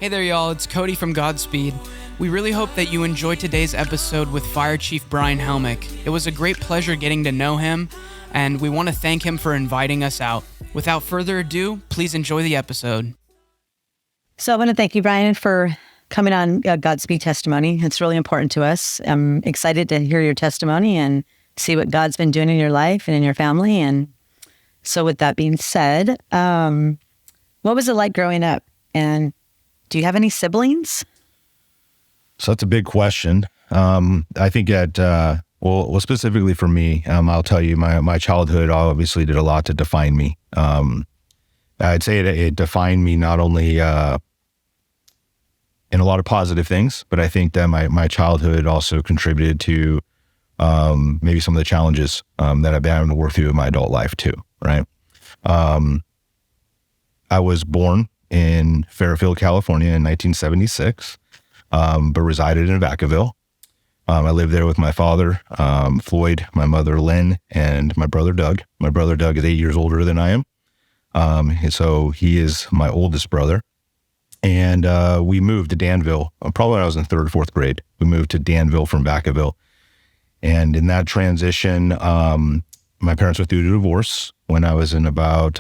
Hey there, y'all. It's Cody from Godspeed. We really hope that you enjoyed today's episode with Fire Chief Brian Helmick. It was a great pleasure getting to know him, and we want to thank him for inviting us out. Without further ado, please enjoy the episode. So I want to thank you, Brian, for coming on Godspeed Testimony. It's really important to us. I'm excited to hear your testimony and see what God's been doing in your life and in your family. And so with that being said, what was it like growing up? And do you have any siblings? So that's a big question. I think that, well, specifically for me, I'll tell you, my childhood obviously did a lot to define me. I'd say it defined me not only in a lot of positive things, but I think that my childhood also contributed to maybe some of the challenges that I've been having to work through in my adult life too, right? I was born in Fairfield, California in 1976, but resided in Vacaville. I lived there with my father, Floyd, my mother, Lynn, and my brother, Doug. My brother, Doug, is 8 years older than I am. And so he is my oldest brother. And we moved to Danville, probably when I was in third or fourth grade. We moved to Danville from Vacaville. And in that transition, my parents went through a divorce when I was in about,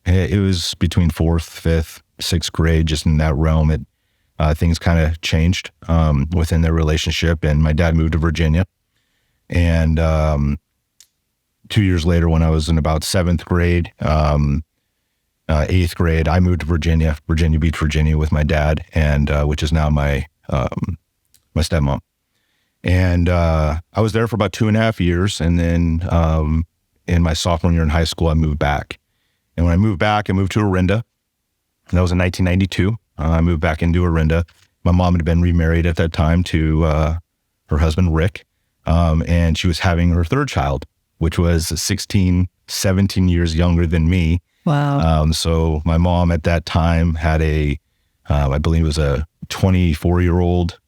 it was between fourth, fifth, sixth grade, just in that realm. Things kind of changed within their relationship, and my dad moved to Virginia. And 2 years later, when I was in about seventh grade, eighth grade, I moved to Virginia Beach, Virginia, with my dad, and which is now my stepmom. And I was there for about 2.5 years, and then in my sophomore year in high school, I moved back. And when I moved back, I moved to Orinda, and that was in 1992. I moved back into Orinda. My mom had been remarried at that time to her husband, Rick, and she was having her third child, which was 16, 17 years younger than me. Wow. So my mom at that time had I believe it was a 24-year-old,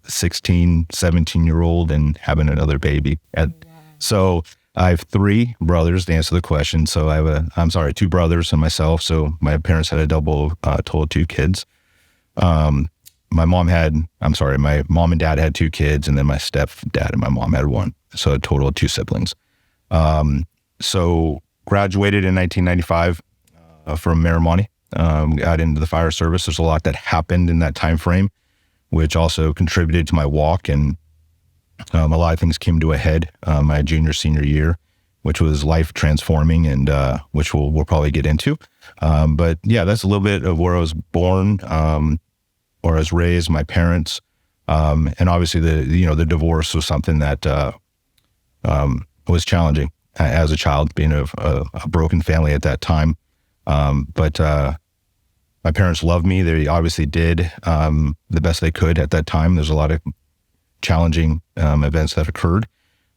16, 17-year-old, and having another baby. So I have three brothers, to answer the question. So I have two brothers and myself. So my parents had a total of 2 kids. My mom and dad had 2 kids, and then my stepdad and my mom had 1. So a total of 2 siblings. So graduated in 1995 from Miramani, got into the fire service. There's a lot that happened in that time frame, which also contributed to my walk, and a lot of things came to a head my senior year, which was life transforming, and which we'll probably get into. But yeah, that's a little bit of where I was born, or I was raised, my parents, and obviously the divorce was something that was challenging as a child, being a broken family at that time. But my parents loved me. They obviously did the best they could at that time. There's a lot of challenging events that occurred.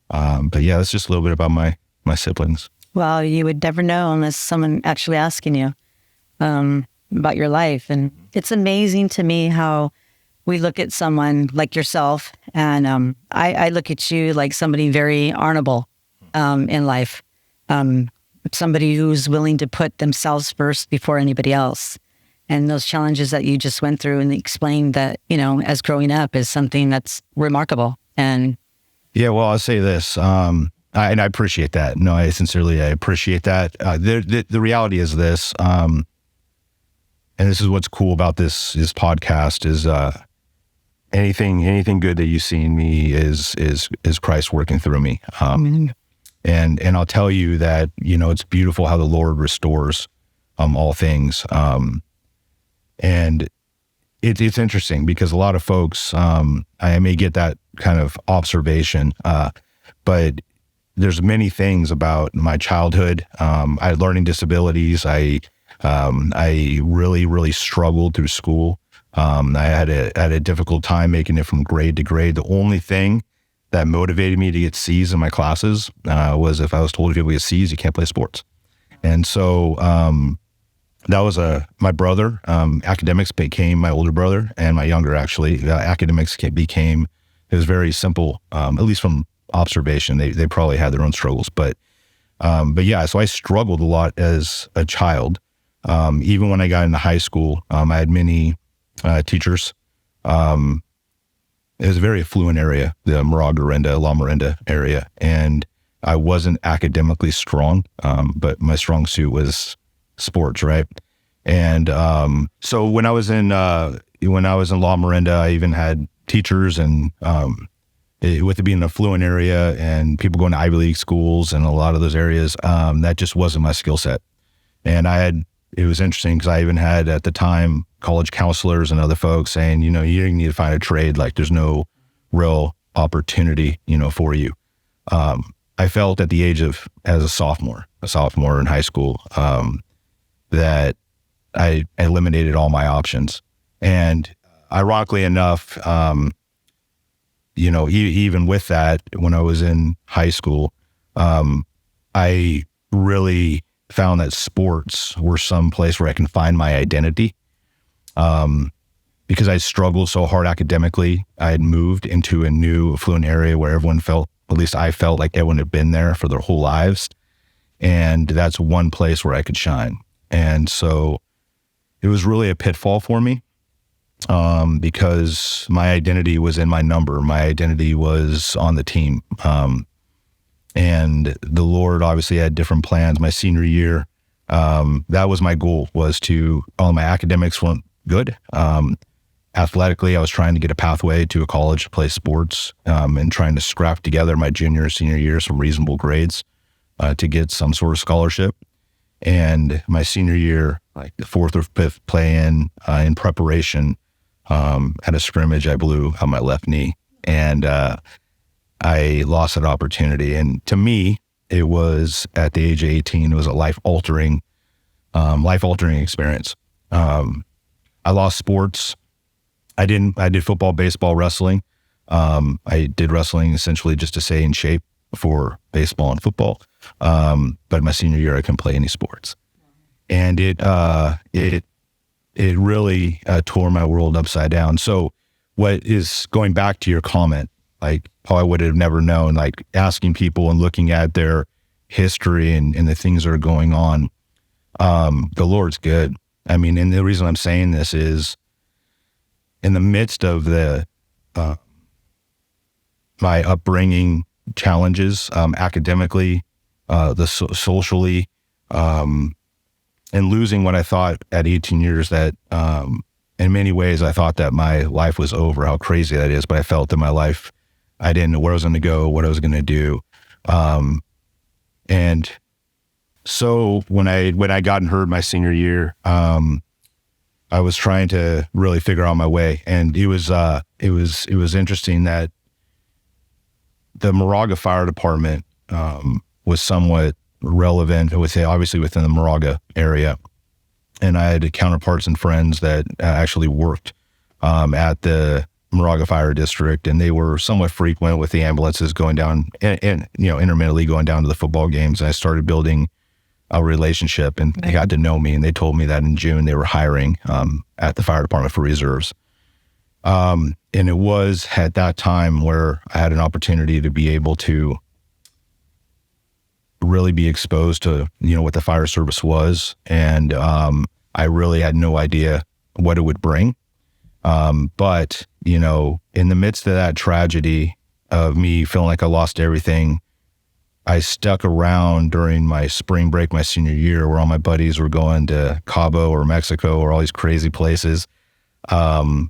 But yeah, that's just a little bit about my siblings. Well, you would never know unless someone actually asking you about your life. And it's amazing to me how we look at someone like yourself, and I look at you like somebody very honorable in life, somebody who's willing to put themselves first before anybody else. And those challenges that you just went through and explained that, as growing up is something that's remarkable. And yeah, well, I'll say this, and I appreciate that. No, I appreciate that. The reality is this, and this is what's cool about this podcast is anything good that you see in me is Christ working through me. And I'll tell you that, it's beautiful how the Lord restores all things. And it's interesting because a lot of folks, I may get that kind of observation, but there's many things about my childhood. I had learning disabilities. I really, really struggled through school. I had a difficult time making it from grade to grade. The only thing that motivated me to get C's in my classes was if I was told if you get C's, you can't play sports. And so that was my brother. Academics became my older brother, and my younger, actually. Academics became, it was very simple, at least from observation. They probably had their own struggles. But yeah, so I struggled a lot as a child. Even when I got into high school, I had many teachers. It was a very affluent area, the Moraga, La Miranda area, and I wasn't academically strong, but my strong suit was sports, right? And so when I was in La Miranda, I even had teachers, and with it being an affluent area and people going to Ivy League schools and a lot of those areas, that just wasn't my skill set. And it was interesting because I even had at the time college counselors and other folks saying, you need to find a trade. Like there's no real opportunity, for you. I felt at the age of, as a sophomore in high school, that I eliminated all my options. And ironically enough, even with that, when I was in high school, I really found that sports were some place where I can find my identity. Because I struggled so hard academically, I had moved into a new affluent area where everyone felt, at least I felt like everyone had been there for their whole lives. And that's one place where I could shine. And so it was really a pitfall for me, because my identity was in my number. My identity was on the team. And the Lord obviously had different plans. My senior year, that was my goal, was all my academics weren't good. Athletically, I was trying to get a pathway to a college to play sports, and trying to scrap together my junior, senior year, some reasonable grades, to get some sort of scholarship. And my senior year, like the fourth or fifth play-in, in preparation, at a scrimmage, I blew out my left knee, and I lost that opportunity. And to me, it was at the age of 18, it was a life-altering experience. I lost sports. I did football, baseball, wrestling. I did wrestling essentially just to stay in shape for baseball and football. But my senior year, I couldn't play any sports. And it really tore my world upside down. So what is, going back to your comment, like how I would have never known, like asking people and looking at their history and the things that are going on, the Lord's good. I mean, and the reason I'm saying this is in the midst of my upbringing challenges, academically, socially, and losing what I thought at 18 years that, in many ways, I thought that my life was over, how crazy that is. But I felt that my life, I didn't know where I was going to go, what I was going to do. And so when I got hurt my senior year, I was trying to really figure out my way. And it was interesting that the Moraga Fire Department, was somewhat relevant obviously within the Moraga area. And I had counterparts and friends that actually worked, at the Moraga Fire District, and they were somewhat frequent with the ambulances going down and intermittently going down to the football games. And I started building a relationship, and they got to know me, and they told me that in June they were hiring at the fire department for reserves. And it was at that time where I had an opportunity to be able to really be exposed to, what the fire service was. And I really had no idea what it would bring. But, in the midst of that tragedy of me feeling like I lost everything, I stuck around during my spring break, my senior year, where all my buddies were going to Cabo or Mexico or all these crazy places. I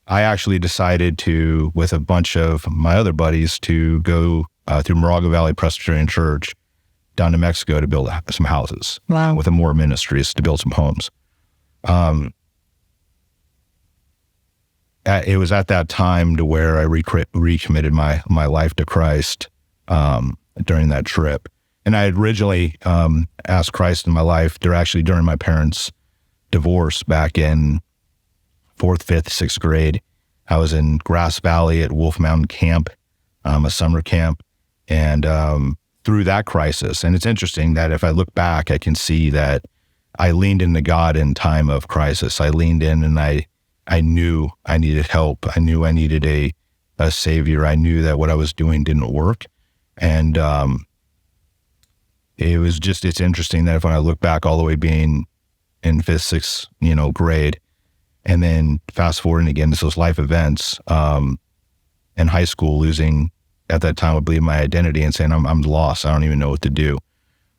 actually decided to, with a bunch of my other buddies, to go through Moraga Valley Presbyterian Church down to Mexico to build some houses. Wow. With the Moore Ministries, to build some homes. It was at that time to where I recommitted my life to Christ during that trip. And I had originally asked Christ in my life. They're actually during my parents' divorce back in 4th, 5th, 6th grade. I was in Grass Valley at Wolf Mountain Camp, a summer camp, and through that crisis. And it's interesting that if I look back, I can see that I leaned into God in time of crisis. I leaned in, and I knew I needed help. I knew I needed a savior. I knew that what I was doing didn't work. And it's interesting that when I look back all the way being in fifth, sixth, grade. And then fast forwarding again to those life events, in high school, losing at that time, I believe, my identity and saying, I'm lost. I don't even know what to do.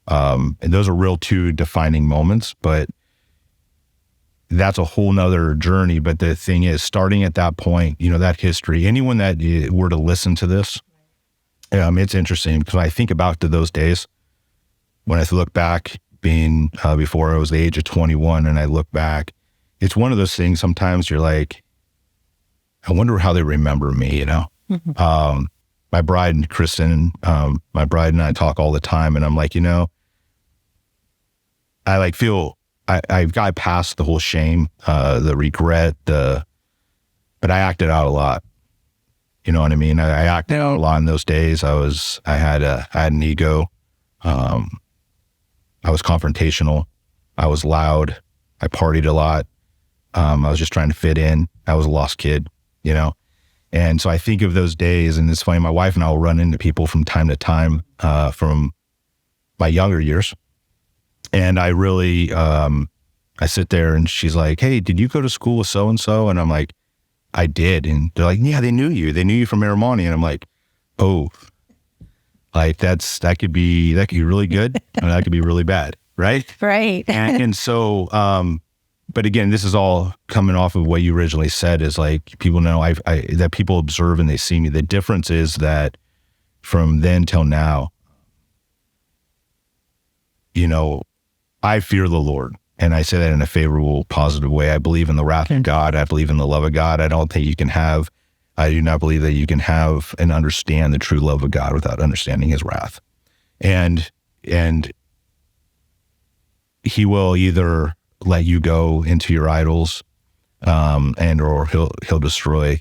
And those are real two defining moments, but that's a whole nother journey. But the thing is, starting at that point, that history, anyone that were to listen to this, it's interesting because I think about those days when I look back, being before I was the age of 21, and I look back, it's one of those things. Sometimes you're like, I wonder how they remember me, Mm-hmm. My bride, Kristen, my bride and I talk all the time, and I'm like, I feel I've got past the whole shame, the regret, but I acted out a lot. You know what I mean? I acted out a lot in those days. I had an ego. I was confrontational. I was loud. I partied a lot. I was just trying to fit in. I was a lost kid, And so I think of those days, and it's funny, my wife and I will run into people from time to time from my younger years. And I really, I sit there and she's like, hey, did you go to school with so-and-so? And I'm like, I did. And they're like, yeah, they knew you. They knew you from Aramani. And I'm like, oh, like that could be really good. And that could be really bad. Right. Right. and so, but again, this is all coming off of what you originally said, is like, people know that people observe and they see me. The difference is that from then till now, I fear the Lord. And I say that in a favorable, positive way. I believe in the wrath of God. I believe in the love of God. I do not believe that you can have and understand the true love of God without understanding his wrath. And he will either let you go into your idols, or he'll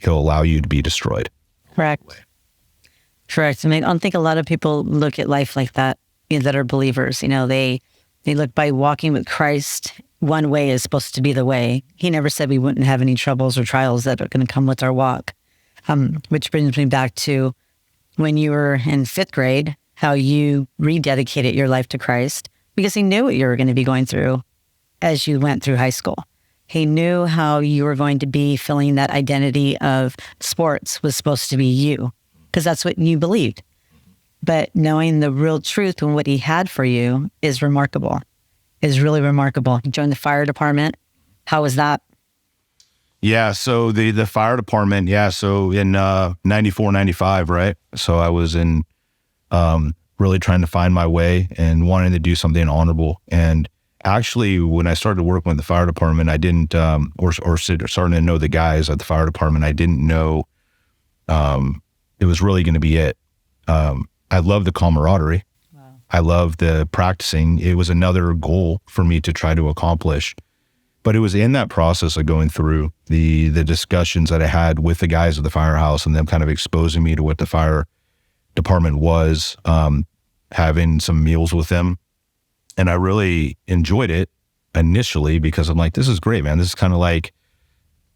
allow you to be destroyed. Correct. I mean, I don't think a lot of people look at life like that, that are believers. They look by walking with Christ. One way is supposed to be the way. He never said we wouldn't have any troubles or trials that are going to come with our walk. Which brings me back to when you were in fifth grade, how you rededicated your life to Christ because he knew what you were going to be going through as you went through high school. He knew how you were going to be feeling that identity of sports was supposed to be you because that's what you believed. But knowing the real truth and what he had for you is remarkable, is really remarkable. You joined the fire department. How was that? Yeah, so the fire department, so in 94, 95, right? So I was in really trying to find my way and wanting to do something honorable. And actually, when I started working with the fire department, I didn't, or starting to know the guys at the fire department, I didn't know it was really going to be it. I love the camaraderie. Wow. I love the practicing. It was another goal for me to try to accomplish. But it was in that process of going through the discussions that I had with the guys at the firehouse and them kind of exposing me to what the fire department was, having some meals with them. And I really enjoyed it initially because I'm like, this is great, man. This is kind of like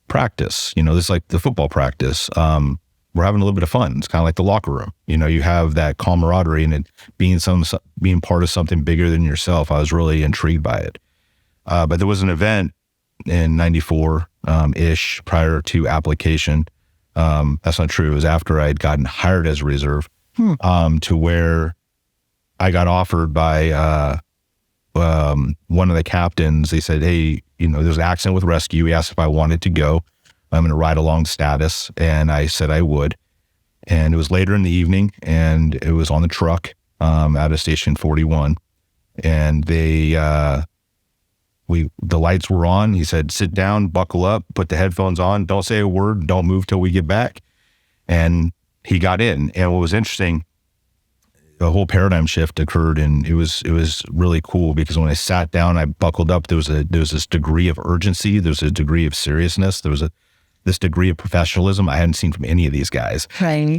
practice. This is like the football practice. We're having a little bit of fun. It's kind of like the locker room. You have that camaraderie and it being part of something bigger than yourself. I was really intrigued by it. But there was an event in 94 ish prior to application. That's not true. It was after I'd gotten hired as a reserve to where I got offered by one of the captains. They said, hey, there's an accident with rescue. He asked if I wanted to go. I'm going to ride along status. And I said I would. And it was later in the evening and it was on the truck out of Station 41. And the lights were on. He said, sit down, buckle up, put the headphones on. Don't say a word. Don't move till we get back. And he got in. And what was interesting, a whole paradigm shift occurred, and it was really cool because when I sat down, I buckled up. There was this degree of urgency. There was a degree of seriousness. There was this degree of professionalism I hadn't seen from any of these guys. Right.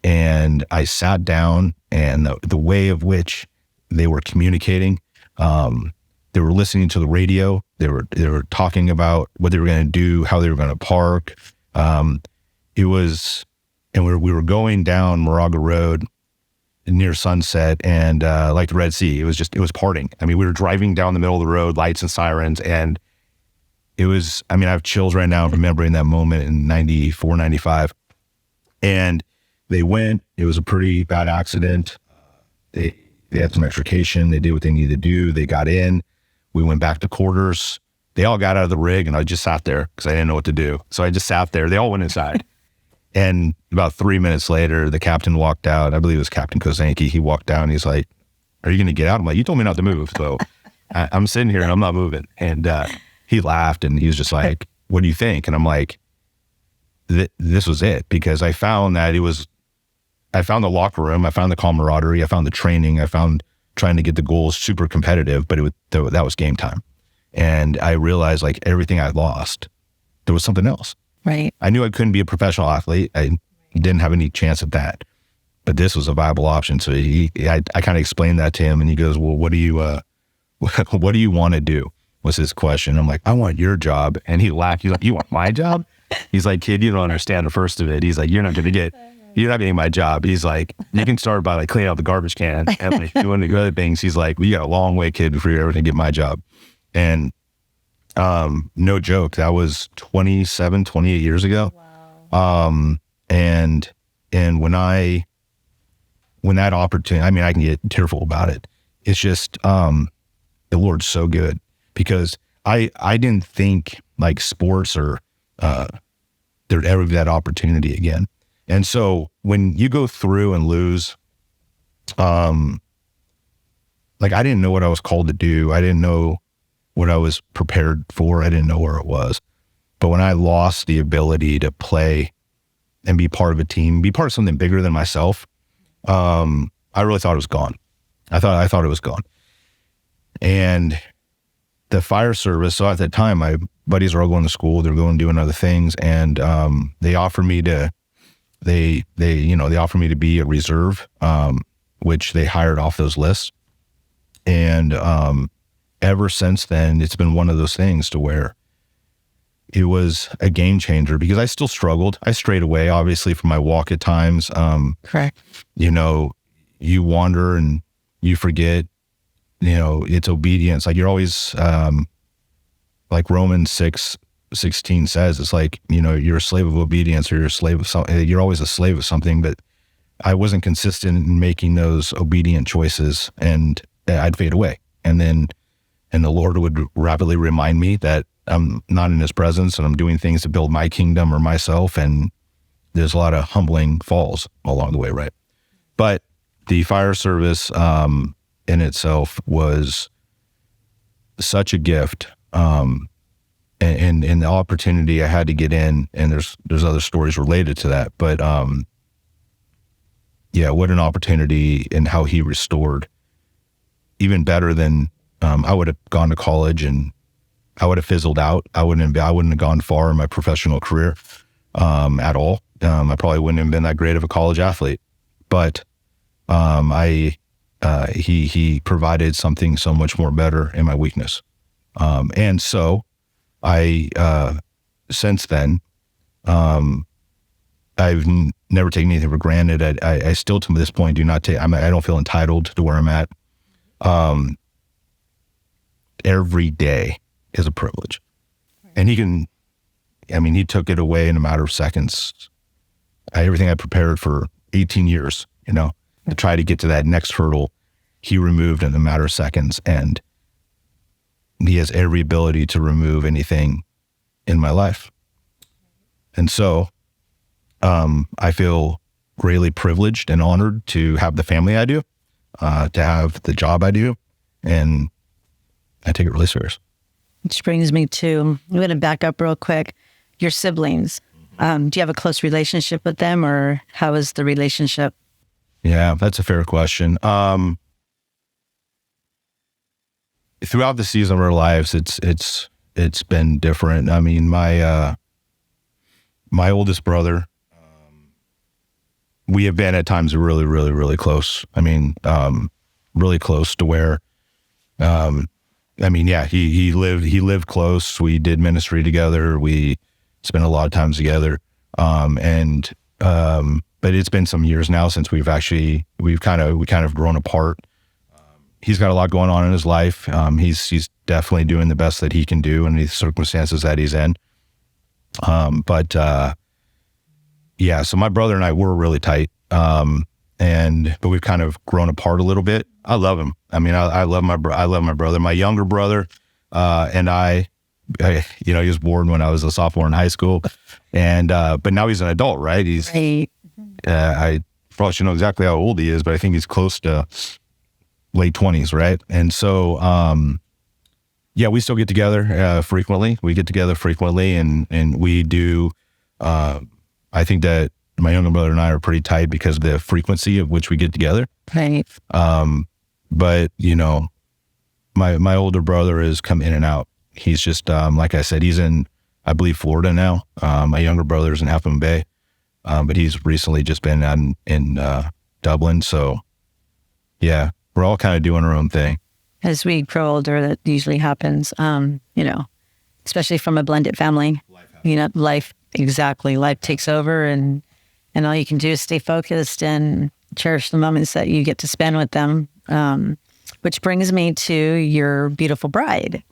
And I sat down, and the way of which they were communicating, they were listening to the radio. They were talking about what they were going to do, how they were going to park. It was, and we were going down Moraga Road. near sunset, and like the Red Sea, it was parting. I mean, we were driving down the middle of the road, lights and sirens, and it was, I mean, I have chills right now remembering that moment in 94, 95. And they went, it was a pretty bad accident. They had some extrication. They did what they needed to do. They got in. We went back to quarters. They all got out of the rig, and I just sat there because I didn't know what to do. So I just sat there. They all went inside. And about 3 minutes later, the captain walked out. I believe it was Captain Kozanki. He walked down. He's like, "Are you going to get out?" I'm like, "You told me not to move." So I'm sitting here and I'm not moving. And he laughed, and he was just like, "What do you think?" And I'm like, this was it, because I found that I found the locker room, I found the camaraderie, I found the training, I found trying to get the goals super competitive, but that was game time. And I realized, like, everything I lost, there was something else. Right. I knew I couldn't be a professional athlete. I didn't have any chance at that, but this was a viable option. So I kind of explained that to him, and he goes, "Well, what do you want to do?" was his question. I'm like, "I want your job." And he laughed. He's like, "You want my job?" He's like, "Kid, you don't understand the first of it." He's like, you're not getting my job. He's like, "You can start by like cleaning out the garbage can and like doing the other things." He's like, "We got a long way, kid, before you're ever gonna get my job." And no joke, that was 27, 28 years ago. Wow. And when that opportunity, I mean, I can get tearful about it. It's just the Lord's so good, because I didn't think like sports or there'd ever be that opportunity again. And so when you go through and lose, like, I didn't know what I was called to do. I didn't know what I was prepared for. I didn't know where it was. But when I lost the ability to play and be part of a team, be part of something bigger than myself, I really thought it was gone. I thought it was gone. And the fire service, so at that time, my buddies were all going to school, they were going doing other things, and they offered me to they offered me to be a reserve, which they hired off those lists. And ever since then, it's been one of those things to where it was a game changer, because I still struggled. I strayed away, obviously, from my walk at times. Correct. You wander and you forget, it's obedience. Like, you're always, like Romans 6:16 says, it's like, you're a slave of obedience, or you're a slave of something. You're always a slave of something. But I wasn't consistent in making those obedient choices, and I'd fade away. And the Lord would rapidly remind me that I'm not in his presence and I'm doing things to build my kingdom or myself. And there's a lot of humbling falls along the way, right? But the fire service in itself was such a gift. And the opportunity I had to get in, and there's other stories related to that. But yeah, what an opportunity, and how he restored, even better than I would have gone to college, and I would have fizzled out. I wouldn't have gone far in my professional career at all. I probably wouldn't have been that great of a college athlete. But he provided something so much more better in my weakness. And so since then, I've never taken anything for granted. I still, to this point, I don't feel entitled to where I'm at. Every day is a privilege. And he took it away in a matter of seconds. Everything I prepared for 18 years, to try to get to that next hurdle, he removed in a matter of seconds. And he has every ability to remove anything in my life. And so I feel greatly privileged and honored to have the family I do, to have the job I do, and I take it really serious. Which brings me to, I'm going to back up real quick. Your siblings, do you have a close relationship with them, or how is the relationship? Yeah, that's a fair question. Throughout the season of our lives, it's been different. I mean, my oldest brother, we have been at times really, really, really close. I mean, really close to where, he lived close. We did ministry together. We spent a lot of times together. And but it's been some years now since we've kind of grown apart. He's got a lot going on in his life. He's definitely doing the best that he can do in the circumstances that he's in. Yeah, so my brother and I were really tight. But we've kind of grown apart a little bit. I love him. I mean, I love my brother. My younger brother, and I, he was born when I was a sophomore in high school, and but now he's an adult, right? He's, Right. I probably should know exactly how old he is, but I think he's close to late 20s, right? And so, yeah, we still get together frequently. We get together frequently, and we do. I think that my younger brother and I are pretty tight because of the frequency of which we get together. Right. But my older brother has come in and out. He's just, like I said, he's in, I believe, Florida now. My younger brother's in Half Moon Bay, but he's recently just been out in Dublin. So yeah, we're all kind of doing our own thing. As we grow older, that usually happens, especially from a blended family. Life takes over, and all you can do is stay focused and cherish the moments that you get to spend with them. Which brings me to your beautiful bride.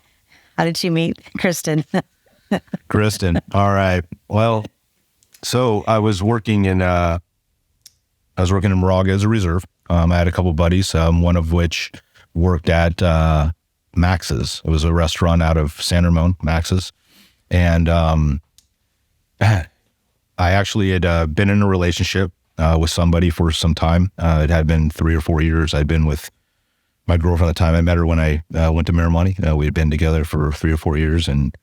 How did you meet Kristen? Kristen. All right. Well, so I was working in Moraga as a reserve. I had a couple buddies, one of which worked at Max's. It was a restaurant out of San Ramon, Max's. And I actually had been in a relationship with somebody for some time. It had been 3 or 4 years. I'd been with my girlfriend at the time. I met her when I went to Miramani. We had been together for 3 or 4 years, and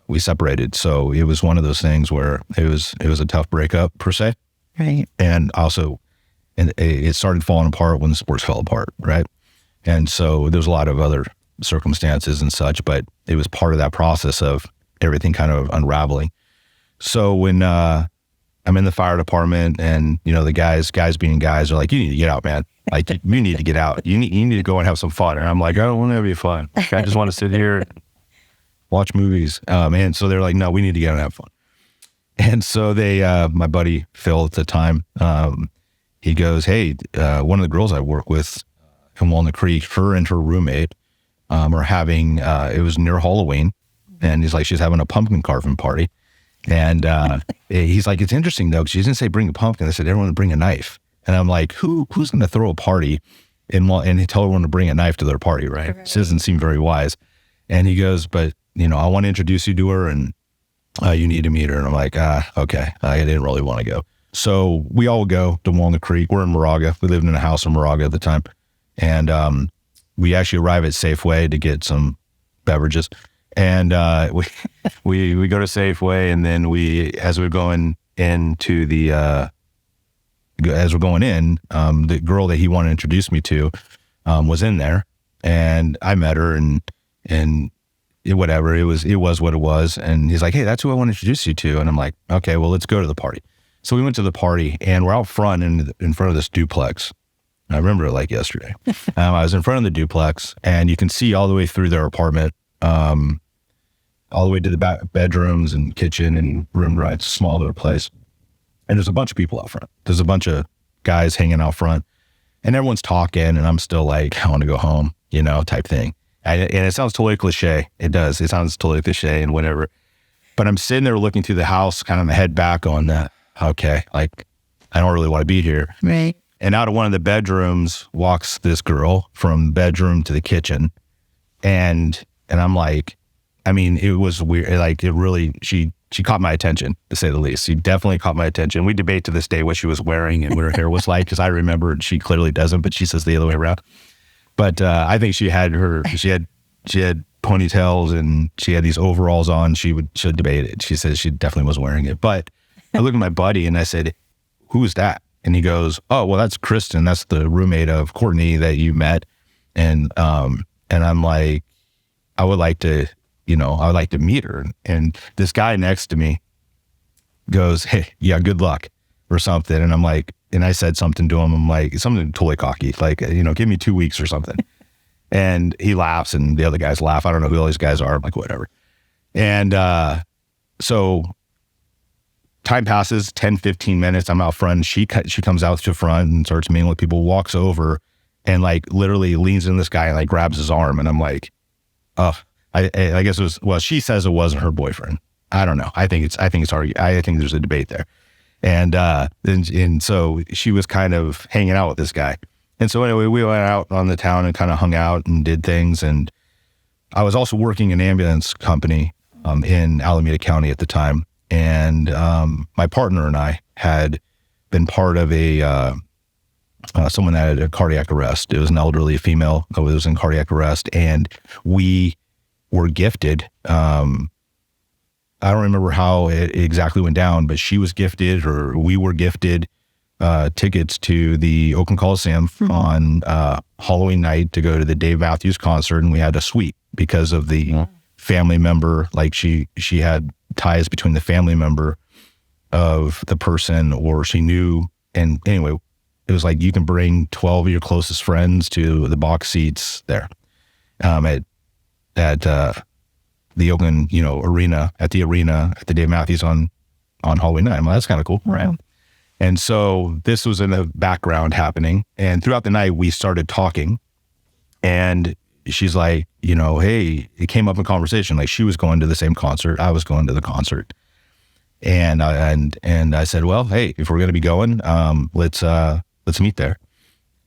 we separated. So it was one of those things where it was a tough breakup per se. Right. And also, it started falling apart when the sports fell apart, right? And so there's a lot of other circumstances and such, but it was part of that process of everything kind of unraveling. So when I'm in the fire department, and the guys being guys are like, you need to get out, man. Like, you need to get out. You need to go and have some fun. And I'm like, I don't want to have any fun. Like, I just want to sit here and watch movies. And so they're like, no, we need to get out and have fun. And so they, my buddy Phil at the time, he goes, hey, one of the girls I work with in Walnut Creek, her and her roommate are having, it was near Halloween. And he's like, she's having a pumpkin carving party. And he's like, it's interesting though, because she didn't say bring a pumpkin. They said everyone would bring a knife. And I'm like, who's going to throw a party and tell everyone to bring a knife to their party, right? This doesn't seem very wise. And he goes, but I want to introduce you to her, and you need to meet her. And I'm like, okay. I didn't really want to go. So we all go to Walnut Creek. We're in Moraga. We lived in a house in Moraga at the time. And we actually arrive at Safeway to get some beverages. And we go to Safeway, and then as we're going in, the girl that he wanted to introduce me to was in there, and I met her, and it was what it was. And he's like, hey, that's who I want to introduce you to. And I'm like, okay, well, let's go to the party. So we went to the party, and we're out front in front of this duplex. I remember it like yesterday. I was in front of the duplex, and you can see all the way through their apartment, all the way to the back bedrooms and kitchen and room, right? It's a small little place. And there's a bunch of people out front. There's a bunch of guys hanging out front, and everyone's talking, and I'm still like, I want to go home, type thing. And it sounds totally cliche. It does. It sounds totally cliche and whatever. But I'm sitting there looking through the house, kind of my head back on that. Okay, like, I don't really want to be here. Right. And out of one of the bedrooms walks this girl from bedroom to the kitchen. And I'm like, I mean, it was weird. Like, it really, she caught my attention, to say the least. She definitely caught my attention. We debate to this day what she was wearing and what her hair was like, because I remember, and she clearly doesn't, but she says the other way around. But I think she had ponytails, and she had these overalls on. She would debate it. She says she definitely was wearing it. But I looked at my buddy and I said, who's that? And he goes, oh, well, that's Kristen. That's the roommate of Courtney that you met. And I'm like, I would like to meet her. And this guy next to me goes, hey, yeah, good luck or something. And I'm like, and I said something to him. I'm like, something totally cocky, like, give me 2 weeks or something. And he laughs, and the other guys laugh. I don't know who all these guys are. I'm like, whatever. And so time passes, 10, 15 minutes. I'm out front. She comes out to front and starts mingling with people, walks over and like literally leans in this guy and like grabs his arm. And I'm like, oh, I guess it was, well, she says it wasn't her boyfriend. I don't know. I think there's a debate there. And so she was kind of hanging out with this guy. And so anyway, we went out on the town and kind of hung out and did things. And I was also working in an ambulance company in Alameda County at the time. And my partner and I had been part of someone that had a cardiac arrest. It was an elderly female that was in cardiac arrest. And we were gifted. I don't remember how it exactly went down, but she was gifted, or we were gifted tickets to the Oakland Coliseum on Halloween night to go to the Dave Matthews concert. And we had a suite because of the family member. Like she had ties between the family member of the person, or she knew. And anyway, it was like you can bring 12 of your closest friends to the box seats there at the Oakland, arena, at the Dave Matthews on Halloween night. Well, that's kind of cool, right? And so this was in the background happening. And throughout the night, we started talking. And she's like, hey, it came up in conversation. Like she was going to the same concert. I was going to the concert. And I said, well, hey, if we're going to be going, let's meet there.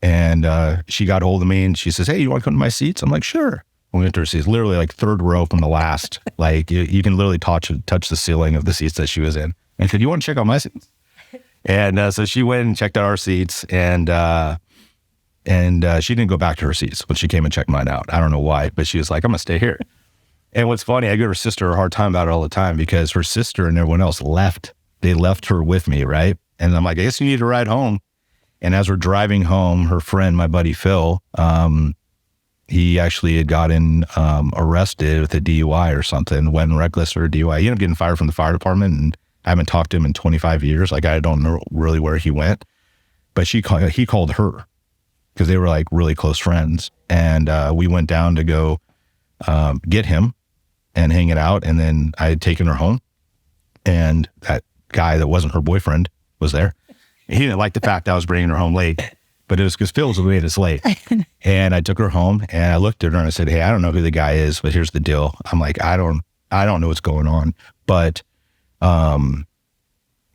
And she got hold of me and she says, hey, you want to come to my seats? I'm like, sure. We went to her seats, literally like third row from the last. Like you can literally touch the ceiling of the seats that she was in. And said, you want to check out my seats? And so she went and checked out our seats, and she didn't go back to her seats when she came and checked mine out. I don't know why, but she was like, I'm gonna stay here. And what's funny, I give her sister a hard time about it all the time because her sister and everyone else left. They left her with me, right? And I'm like, I guess you need to ride home. And as we're driving home, her friend, my buddy Phil, he actually had gotten arrested with a DUI or something, went reckless or a DUI. He ended up getting fired from the fire department, and I haven't talked to him in 25 years. Like, I don't know really where he went. But he called her because they were like really close friends. And we went down to go get him and hang it out. And then I had taken her home. And that guy that wasn't her boyfriend was there. He didn't like the fact I was bringing her home late. But it was because Phil was made us late. And I took her home and I looked at her and I said, hey, I don't know who the guy is, but here's the deal. I'm like, I don't know what's going on, but I'd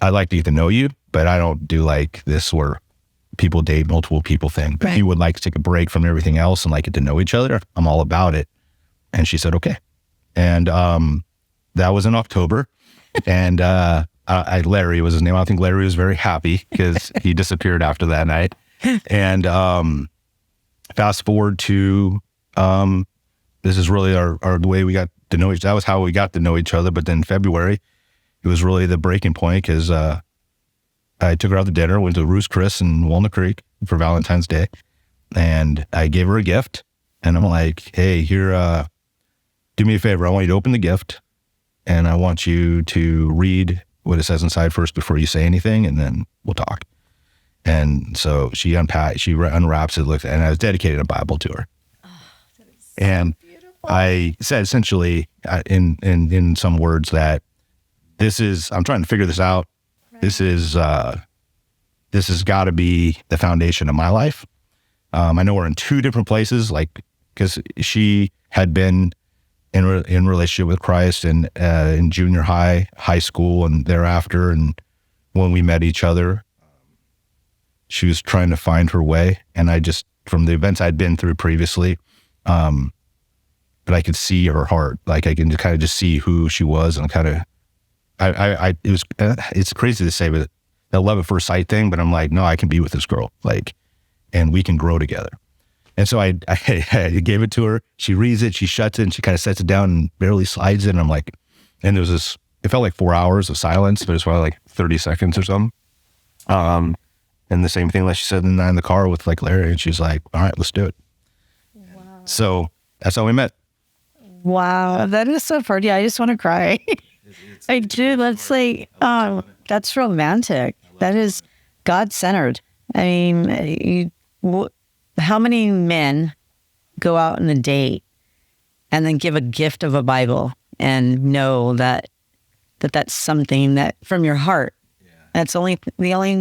like to get to know you, but I don't do like this where people date multiple people thing. But if you would like to take a break from everything else and like get to know each other, I'm all about it. And she said, okay. And that was in October. And Larry was his name. I think Larry was very happy because he disappeared after that night. And fast forward to this is really the way we got to know each other. That was how we got to know each other. But then February, it was really the breaking point because I took her out to dinner, went to Ruth's Chris in Walnut Creek for Valentine's Day. And I gave her a gift. And I'm like, hey, here, do me a favor. I want you to open the gift. And I want you to read what it says inside first before you say anything. And then we'll talk. And so she unwraps it, looks, and I was dedicating a Bible to her. Oh, that is so and beautiful. I said essentially in some words that I'm trying to figure this out. Right. This has got to be the foundation of my life. I know we're in two different places, like, because she had been in relationship with Christ and in junior high school, and thereafter, and when we met each other, she was trying to find her way. And I just, from the events I'd been through previously, but I could see her heart. Like I can kind of just see who she was, and kind of, it's crazy to say, but that love at first sight thing, but I'm like, no, I can be with this girl, like, and we can grow together. And so I gave it to her. She reads it, she shuts it, and she kind of sets it down and barely slides it. And I'm like, and there was this, it felt like 4 hours of silence, but it was probably like 30 seconds or something. And the same thing that she said in the car with like Larry, and she's like, all right, let's do it. Wow. So that's how we met. Wow, that is so pretty. I just want to cry. I do. That's like, that's romantic. That is God-centered. I mean, how many men go out on a date and then give a gift of a Bible and know that that's something that from your heart. That's the only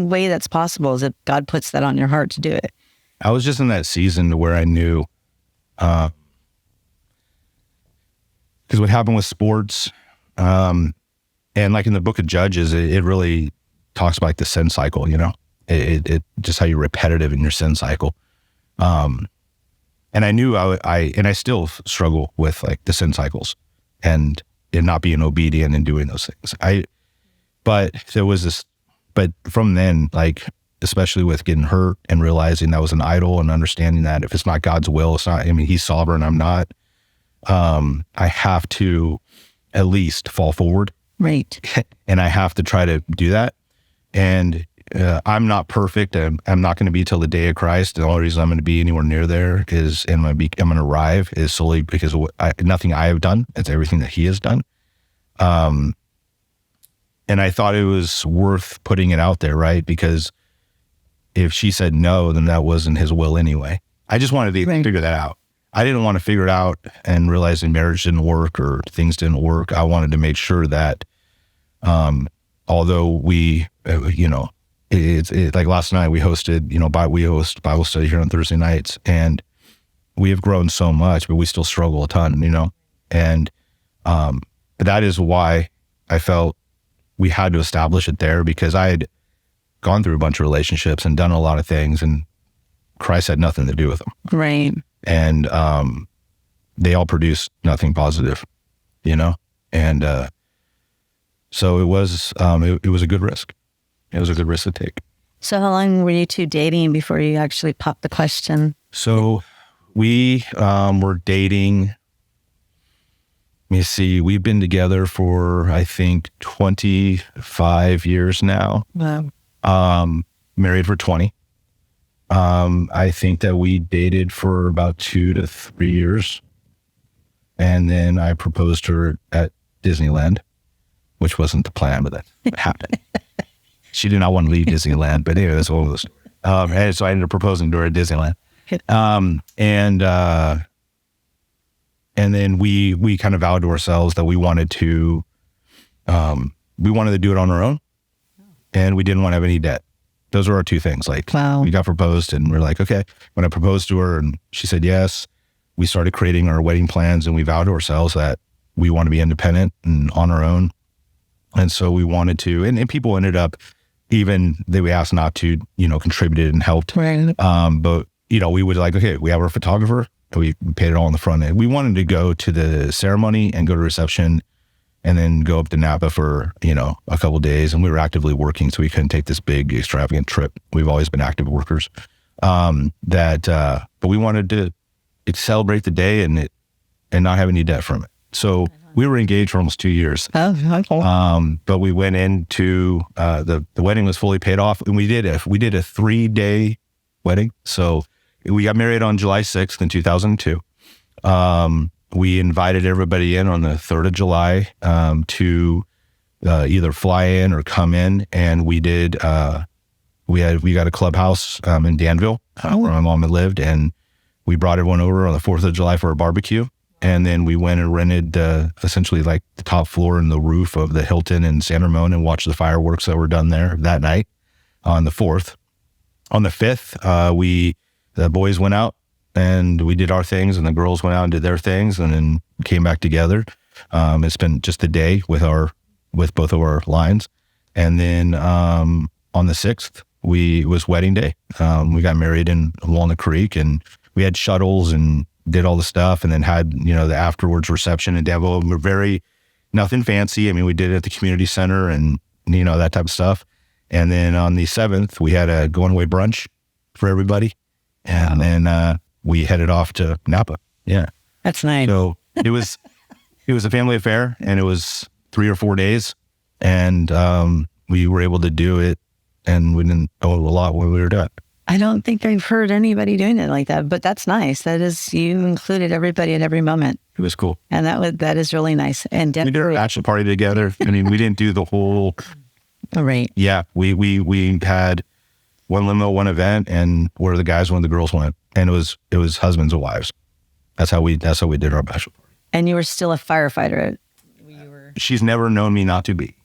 way that's possible is if God puts that on your heart to do it. I was just in that season where I knew, because what happened with sports, and like in the book of Judges, it really talks about like the sin cycle, you know, it just how you're repetitive in your sin cycle. And I knew I still struggle with like the sin cycles and not being obedient and doing those things. But from then, like, especially with getting hurt and realizing that was an idol and understanding that if it's not God's will, it's not, I mean, he's sovereign, I'm not, I have to at least fall forward. Right. And I have to try to do that. And I'm not perfect. I'm not going to be till the day of Christ. The only reason I'm going to be anywhere near there is, I'm going to arrive is solely because of nothing I have done. It's everything that he has done. And I thought it was worth putting it out there, right? Because if she said no, then that wasn't his will anyway. I just wanted to figure that out. I didn't want to figure it out and realize that marriage didn't work or things didn't work. I wanted to make sure that, although we, it's like last night we hosted, we host Bible study here on Thursday nights, and we have grown so much, but we still struggle a ton, and, but that is why I felt we had to establish it there, because I had gone through a bunch of relationships and done a lot of things, and Christ had nothing to do with them. Right. And they all produced nothing positive, and so it was a good risk. It was a good risk to take. So how long were you two dating before you actually popped the question? So we were dating. Let me see. We've been together for, I think, 25 years now. Wow. Married for 20. I think that we dated for about 2 to 3 years. And then I proposed to her at Disneyland, which wasn't the plan, but that happened. She did not want to leave Disneyland, but anyway, that's one of those. And so I ended up proposing to her at Disneyland. And then we kind of vowed to ourselves that we wanted to do it on our own, and we didn't want to have any debt. Those were our two things. Like, wow. We got proposed, and we're like, okay. When I proposed to her and she said yes, we started creating our wedding plans, and we vowed to ourselves that we want to be independent and on our own. And so we wanted to, and people ended up, even they we asked not to, contributed and helped. Right. But we would like, okay, we have our photographer. We paid it all on the front end. We wanted to go to the ceremony and go to reception and then go up to Napa for, a couple of days. And we were actively working, so we couldn't take this big extravagant trip. We've always been active workers. But we wanted to celebrate the day and not have any debt from it. So we were engaged for almost 2 years. Oh, okay. But we went into, the wedding was fully paid off, and we did a 3-day wedding. So we got married on July 6th in 2002. We invited everybody in on the 3rd of July to either fly in or come in. And we did, we got a clubhouse in Danville where my mom had lived. And we brought everyone over on the 4th of July for a barbecue. And then we went and rented essentially like the top floor and the roof of the Hilton in San Ramon and watched the fireworks that were done there that night on the 4th. On the 5th, the boys went out and we did our things, and the girls went out and did their things, and then came back together. It's been just a day with both of our lines. And then on the 6th, it was wedding day. We got married in Walnut Creek, and we had shuttles and did all the stuff, and then had, the afterwards reception in Danville. We're nothing fancy. I mean, we did it at the community center and, that type of stuff. And then on the 7th, we had a going away brunch for everybody. And then we headed off to Napa. Yeah. That's nice. So it was a family affair, and it was 3 or 4 days, and we were able to do it, and we didn't owe a lot when we were doing it. I don't think I've heard anybody doing it like that, but that's nice. That is, you included everybody at every moment. It was cool. And that is really nice. And we did our bachelor party together. I mean, we didn't do the whole. Oh, right. Yeah. We had one limo, one event, and where the guys went, the girls went. And it was husbands and wives. That's how we did our bachelor party. And you were still a firefighter. she's never known me not to be.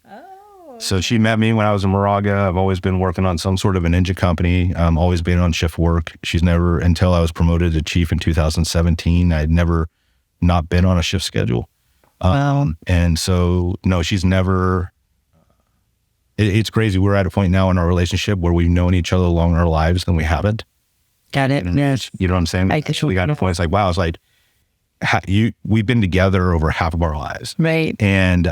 So she met me when I was in Moraga. I've always been working on some sort of an engine company. Always been on shift work. She's never, until I was promoted to chief in 2017, I'd never not been on a shift schedule. And so, no, she's never, it's crazy. We're at a point now in our relationship where we've known each other along our lives than we haven't. Got it. Yes. You know what I'm saying? We got to a point, it's like, wow, it's like, we've been together over half of our lives. Right. And,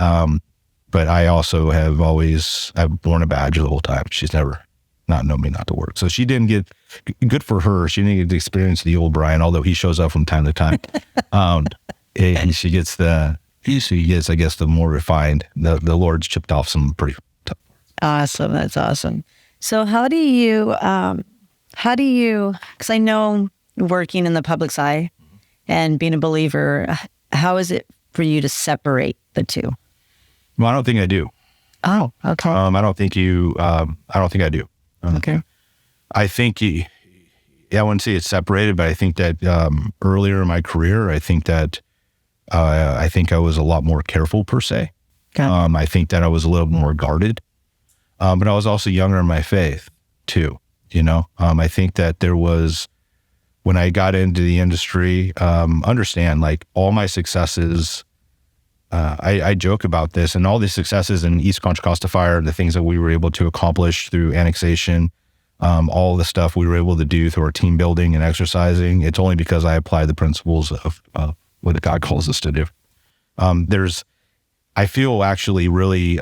but I also have always, I've worn a badge the whole time. She's never not known me not to work. So she didn't get, good for her. She didn't get to experience the old Brian, although he shows up from time to time. And she gets I guess, the more refined. The Lord's chipped off some pretty tough. Awesome. That's awesome. So how do you, because I know working in the public's eye and being a believer, how is it for you to separate the two? Well, I don't think I do. Oh, okay. I don't think I do. Okay. I think, I wouldn't say it's separated, but I think that earlier in my career, I think I was a lot more careful per se. Okay. I think that I was a little more guarded, but I was also younger in my faith too. I think that there was, when I got into the industry, understand like all my successes, I joke about this, and all the successes in East Contra Costa Fire, the things that we were able to accomplish through annexation, all the stuff we were able to do through our team building and exercising, it's only because I applied the principles of what God calls us to do. I feel actually really,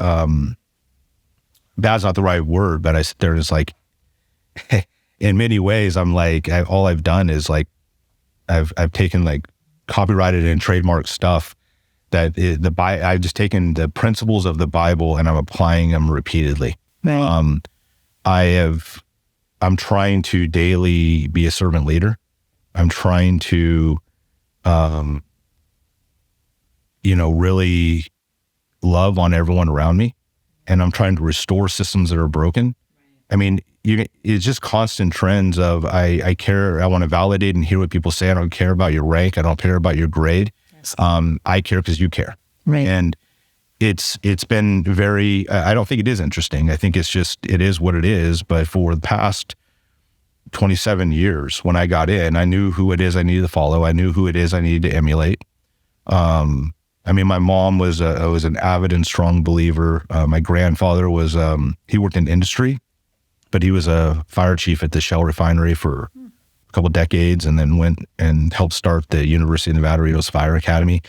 bad's not the right word, but I sit there and it's like, in many ways, I'm like, all I've done is like, I've taken like copyrighted and trademarked stuff that I've just taken the principles of the Bible and I'm applying them repeatedly. Right. I'm trying to daily be a servant leader. I'm trying to, really love on everyone around me. And I'm trying to restore systems that are broken. I mean, it's just constant trends of, I care, I want to validate and hear what people say. I don't care about your rank. I don't care about your grade. I care because you care. Right. And it's been very, I don't think it is interesting. I think it is what it is. But for the past 27 years, when I got in, I knew who it is I needed to follow. I knew who it is I needed to emulate. My mom was an avid and strong believer. My grandfather was, he worked in industry, but he was a fire chief at the Shell refinery for a couple of decades, and then went and helped start the University of Nevada, Reno's Fire Academy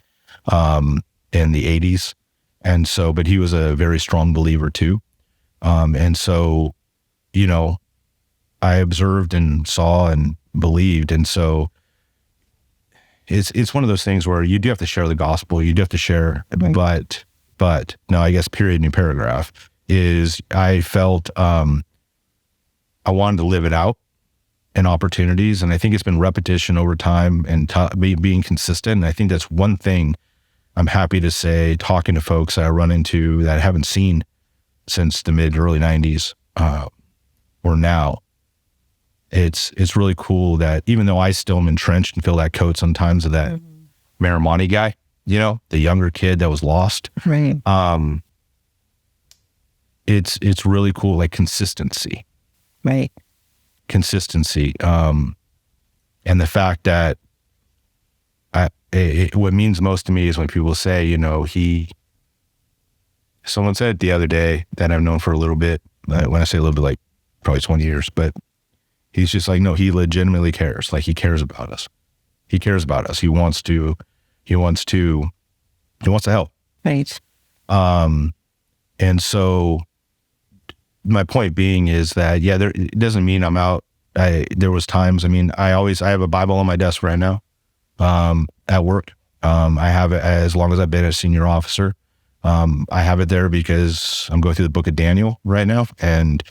in the 80s. And so, but he was a very strong believer too. And so, I observed and saw and believed. And so it's one of those things where you do have to share the gospel, you do have to share, right. but no, I guess period, new paragraph is I felt, I wanted to live it out in opportunities. And I think it's been repetition over time and being consistent. And I think that's one thing I'm happy to say, talking to folks that I run into that I haven't seen since the early 90s or now. It's really cool that even though I still am entrenched and feel that coat sometimes of that Marimani guy, the younger kid that was lost. Right. It's really cool, like consistency. Right. Consistency. And the fact that what means most to me is when people say, someone said it the other day that I've known for a little bit, when I say a little bit, like probably 20 years, but he's just like, no, he legitimately cares. Like he cares about us. He cares about us. He wants to help. Right. And so my point being is that, it doesn't mean I'm out. There was times, I have a Bible on my desk right now, at work. I have it as long as I've been a senior officer. I have it there because I'm going through the book of Daniel right now. And,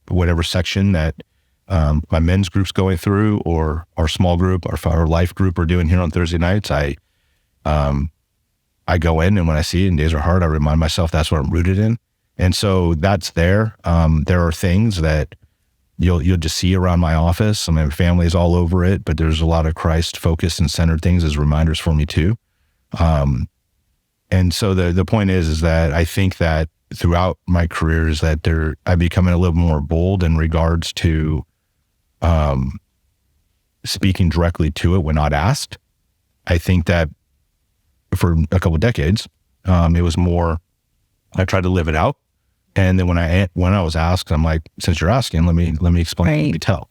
whatever section that, my men's group's going through or our small group, our life group are doing here on Thursday nights, I go in, and when I see it and days are hard, I remind myself that's what I'm rooted in. And so that's there. There are things that you'll just see around my office. My family's all over it, but there's a lot of Christ focused and centered things as reminders for me too. And so the point is that I think that throughout my career is that I'm becoming a little more bold in regards to speaking directly to it when not asked. I think that for a couple of decades, it was more, I tried to live it out. And then when I was asked, I'm like, since you're asking, let me explain, Right. let me tell.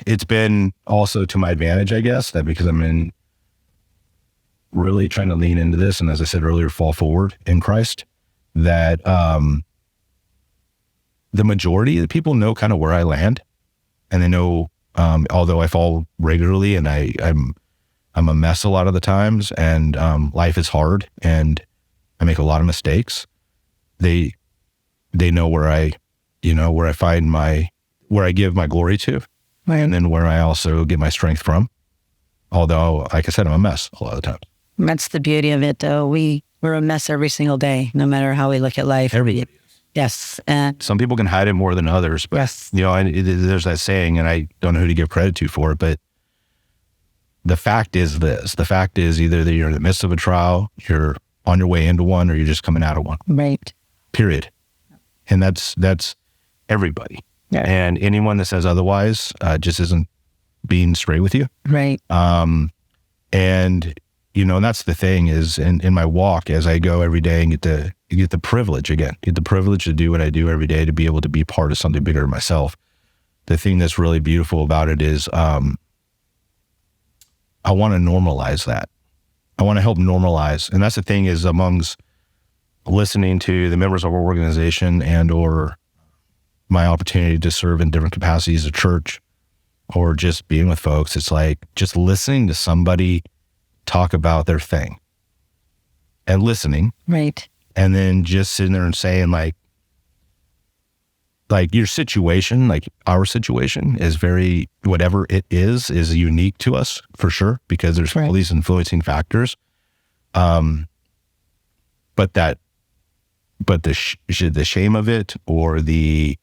It's been also to my advantage, I guess, that because I'm really trying to lean into this, and as I said earlier, fall forward in Christ, that the majority of the people know kind of where I land, and they know, although I fall regularly and I'm a mess a lot of the times, and life is hard, and I make a lot of mistakes. They know where I find where I give my glory to, Right. and then where I also get my strength from. Although, like I said, I'm a mess a lot of the time. That's the beauty of it, though. We're a mess every single day, no matter how we look at life. Everybody is. Yes. And Some people can hide it more than others, but yes. there's that saying, and I don't know who to give credit to for it, but the fact is this. The fact is either that you're in the midst of a trial, you're on your way into one, or you're just coming out of one. Right. Period. And that's everybody. Yeah. And anyone that says otherwise just isn't being straight with you. Right. And that's the thing is in my walk as I go every day and get the privilege to do what I do every day, to be able to be part of something bigger than myself. The thing that's really beautiful about it is I want to normalize that. I want to help normalize. And that's the thing is amongst listening to the members of our organization and or my opportunity to serve in different capacities at church or just being with folks, it's like just listening to somebody talk about their thing and listening. Right. And then just sitting there and saying like your situation, like our situation is very, whatever it is unique to us for sure, because there's all these influencing factors. But the shame of it or the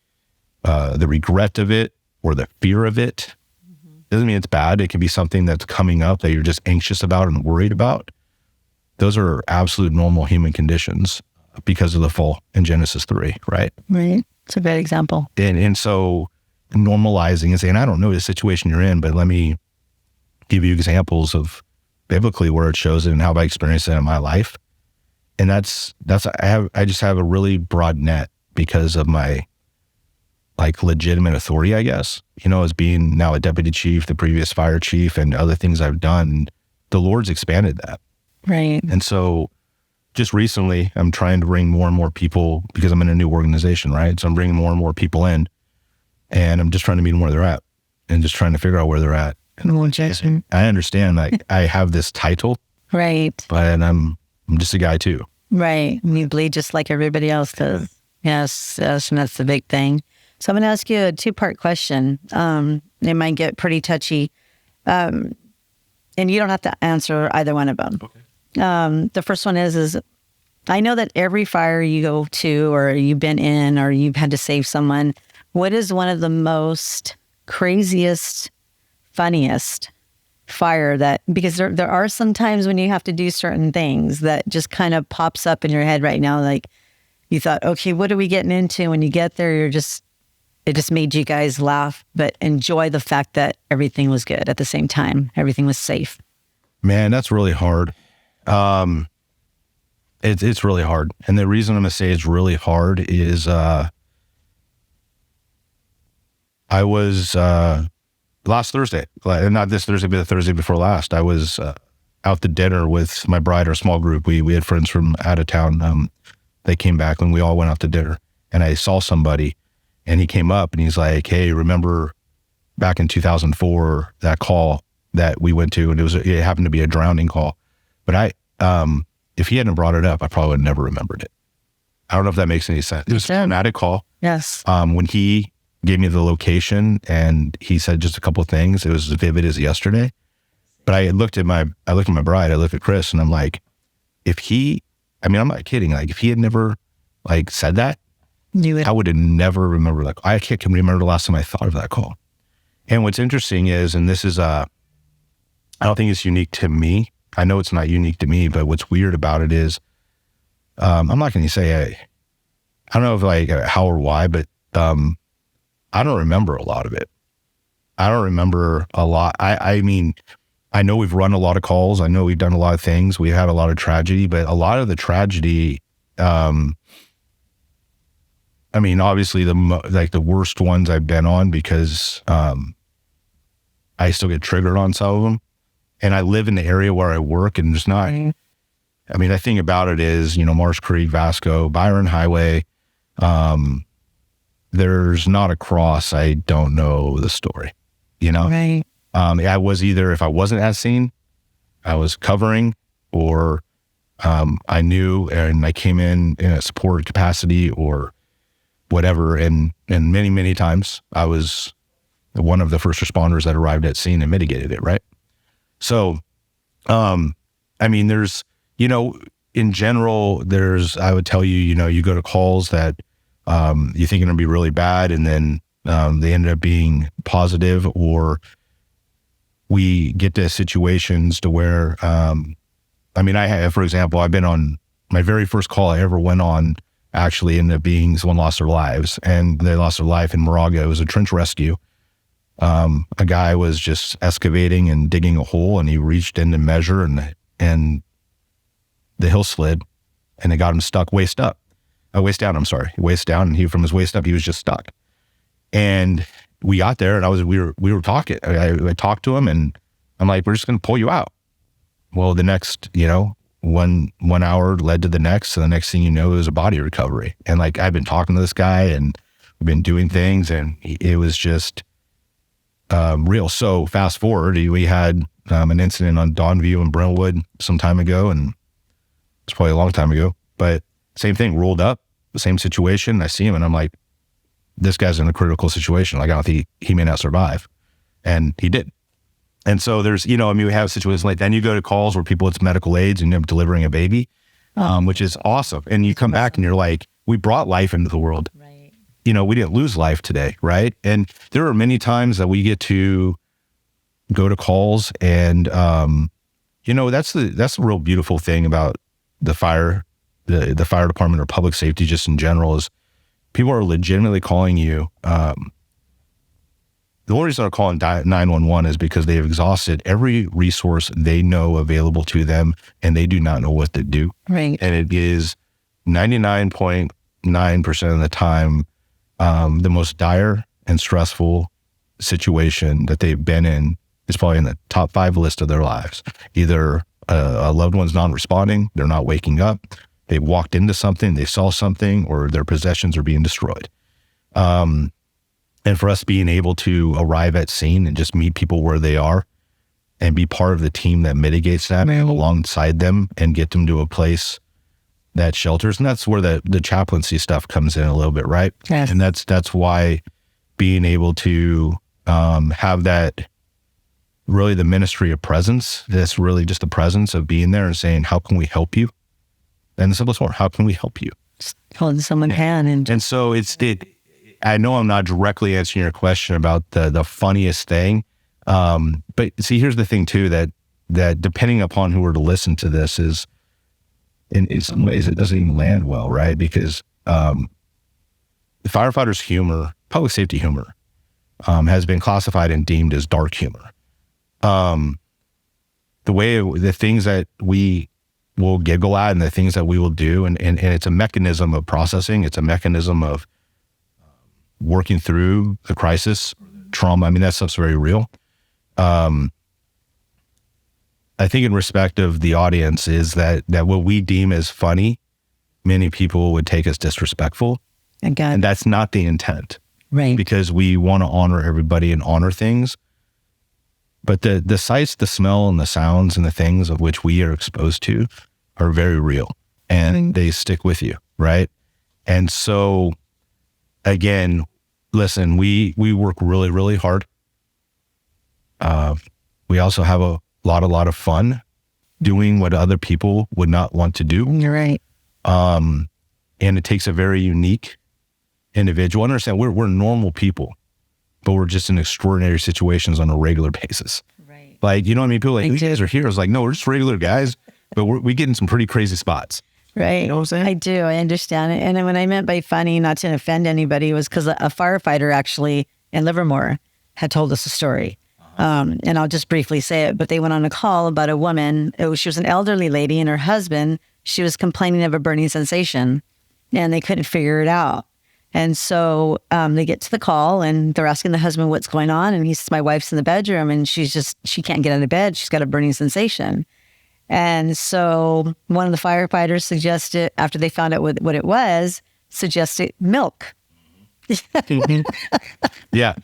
regret of it or the fear of it doesn't mean it's bad. It can be something that's coming up that you're just anxious about and worried about. Those are absolute normal human conditions because of the fall in Genesis 3, right? Right. It's a great example. And so normalizing and saying, I don't know the situation you're in, but let me give you examples of biblically where it shows it and how I experienced it in my life. And I just have a really broad net because of my like legitimate authority, I guess, as being now a deputy chief, the previous fire chief, and other things I've done. The Lord's expanded that. Right. And so just recently, I'm trying to bring more and more people because I'm in a new organization, right? So I'm bringing more and more people in, and I'm just trying to meet them where they're at and just trying to figure out where they're at. I understand like I have this title, Right. but I'm just a guy too. Right. You bleed just like everybody else does. Yes. And that's the big thing. So I'm going to ask you a two-part question. It might get pretty touchy. And you don't have to answer either one of them. Okay. The first one is I know that every fire you go to or you've been in or you've had to save someone, what is one of the most craziest, funniest fire that, because there are some times when you have to do certain things that just kind of pops up in your head right now. Like you thought, okay, what are we getting into? When you get there, it just made you guys laugh, but enjoy the fact that everything was good at the same time. Everything was safe. Man, that's really hard. It's really hard. And the reason I'm going to say it's really hard is I was last Thursday, not this Thursday, but the Thursday before last, I was out to dinner with my bride, our small group. We had friends from out of town. They came back and we all went out to dinner. And I saw somebody and he came up and he's like, hey, remember back in 2004, that call that we went to, and it happened to be a drowning call. But if he hadn't brought it up, I probably would have never remembered it. I don't know if that makes any sense. It was a dramatic call. Yes. When he gave me the location and he said just a couple of things, it was as vivid as yesterday. But I looked at my bride, I looked at Chris, and I'm like, I'm not kidding. Like if he had never like said that, I would have never remembered. Like I can remember the last time I thought of that call. And what's interesting is, and this is I don't think it's unique to me, I know it's not unique to me, but what's weird about it is, I'm not going to say, I don't know if like how or why, but I don't remember a lot of it. I don't remember a lot. I mean, I know we've run a lot of calls. I know we've done a lot of things. We had a lot of tragedy, but a lot of the tragedy, I mean, obviously the worst ones I've been on, because I still get triggered on some of them. And I live in the area where I work, and there's not, I mean, the thing about it is, Marsh Creek, Vasco, Byron Highway, there's not a cross I don't know the story, Right. I was either, if I wasn't at scene, I was covering, or I knew and I came in a support capacity or whatever. And many, many times I was one of the first responders that arrived at scene and mitigated it. Right. So, I mean, there's, in general, I would tell you, you go to calls that you think are going to be really bad, and then they ended up being positive, or we get to situations to where, I mean, for example, I've been on my very first call I ever went on, actually ended up being someone lost their lives, and they lost their life in Moraga. It was a trench rescue. A guy was just excavating and digging a hole, and he reached in to measure, and the hill slid, and it got him stuck waist down, and he, from his waist up, he was just stuck. And we got there, and we were talking. I talked to him, and I'm like, we're just going to pull you out. Well, the next, one hour led to the next, and the next thing you know, it was a body recovery. And like, I've been talking to this guy, and we've been doing things, and it was just real. So fast forward, we had an incident on Dawnview in Brentwood some time ago, and it's probably a long time ago, but same thing, rolled up, the same situation. I see him, and I'm like, this guy's in a critical situation. Like, I don't think he may not survive. And he did. And so there's, we have situations like that. Then you go to calls where it's medical aids and you're delivering a baby, which is awesome. And you come back and you're like, we brought life into the world. Right. We didn't lose life today, right? And there are many times that we get to go to calls, and that's the real beautiful thing about the fire department, or public safety just in general, is people are legitimately calling you. The only reason they're calling 911 is because they have exhausted every resource they know available to them, and they do not know what to do. Right. And it is 99.9% of the time the most dire and stressful situation that they've been in is probably in the top 5 list of their lives. Either a loved one's non-responding, they're not waking up, they walked into something, they saw something, or their possessions are being destroyed. And for us being able to arrive at scene and just meet people where they are and be part of the team that mitigates that alongside them and get them to a place that shelters. And that's where the chaplaincy stuff comes in a little bit, right? Yes. And that's why being able to have that, really the ministry of presence, that's really just the presence of being there and saying, how can we help you? And the simplest form, how can we help you? Just holding someone's hand. And so I know I'm not directly answering your question about the funniest thing. But see, here's the thing too, that depending upon who were to listen to this is, in some ways it doesn't even land well, right? Because the firefighters' humor, public safety humor, has been classified and deemed as dark humor. The things that we will giggle at and the things that we will do, and it's a mechanism of processing, it's a mechanism of working through the crisis, trauma. I mean, that stuff's very real. I think in respect of the audience is that what we deem as funny, many people would take as disrespectful. And that's not the intent. Right. Because we want to honor everybody and honor things. But the sights, the smell, and the sounds and the things of which we are exposed to are very real. And they stick with you, right? And so, again, listen, we work really, really hard. We also have a lot of fun doing what other people would not want to do. You're right. And it takes a very unique individual. Understand, we're normal people, but we're just in extraordinary situations on a regular basis. Right. Like, you know what I mean? People are like, I these do. guys are heroes. Like, no, we're just regular guys, but we get in some pretty crazy spots. Right. You know what I'm saying? I do. I understand it. And then when I meant by funny, not to offend anybody, was because a firefighter actually in Livermore had told us a story. And I'll just briefly say it, but they went on a call about a woman. She was an elderly lady, and her husband, she was complaining of a burning sensation, and they couldn't figure it out. And so they get to the call, and they're asking the husband what's going on. And he says, my wife's in the bedroom, and she can't get out of bed. She's got a burning sensation. And so one of the firefighters suggested, after they found out what it was, suggested milk. Yeah.